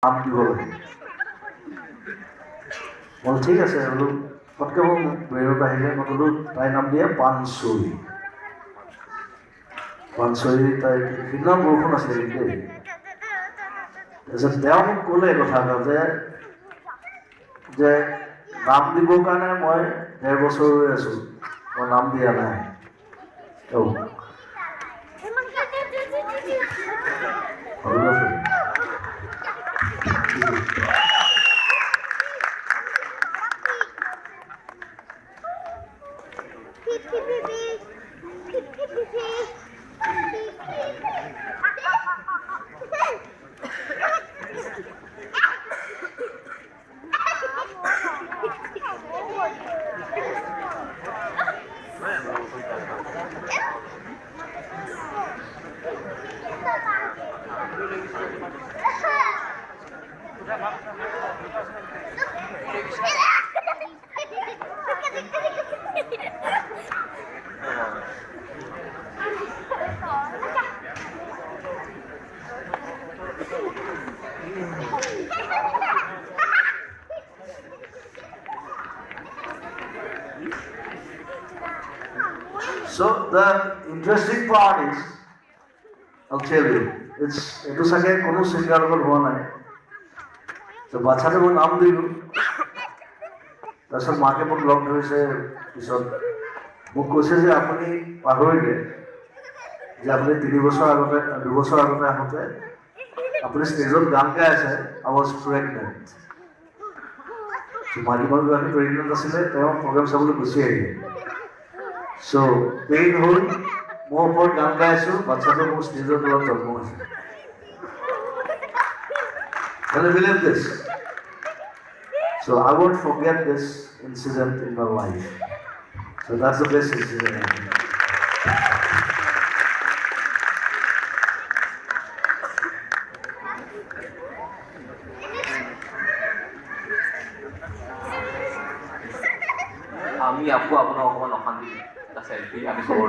নাম দিব লাগে মই ঠিক আছে বোলো পটকে মোৰ ব্ৰেইনত আহিলে মই বোলো তাইৰ নাম দিয়ে পানচুৰি তাই ভিন্ন বৰষুণ আছিলে কিন্তু দেই তাৰপিছত তেওঁ মোক ক'লে কথা এটা যে নাম দিবৰ কাৰণে মই 1.5 বছৰ ৰৈ আছো মই নাম দিয়া নাই So the interesting part is, I'll tell you, itu saja kono singer ko howa nai. So bachate mo naam dilu. Tasar maake mo log hoise pisot. Mo koise je apuni pahorile. Je apuni 3 বছৰ আগতে 2 বছৰ আগতে আহোতে apuni stage গান গাই আছে I was pregnant. So মালি মানুহ আমি pregnant আছিলে তেওঁ program চাবলৈ গুচি আহিলে. So, pain hole, more for young guys, but some of most deserve to have more. Can you believe this? So, I won't forget this incident in my life. So, that's the best incident. আমি आपको अपना अशांति selfie আমি খবর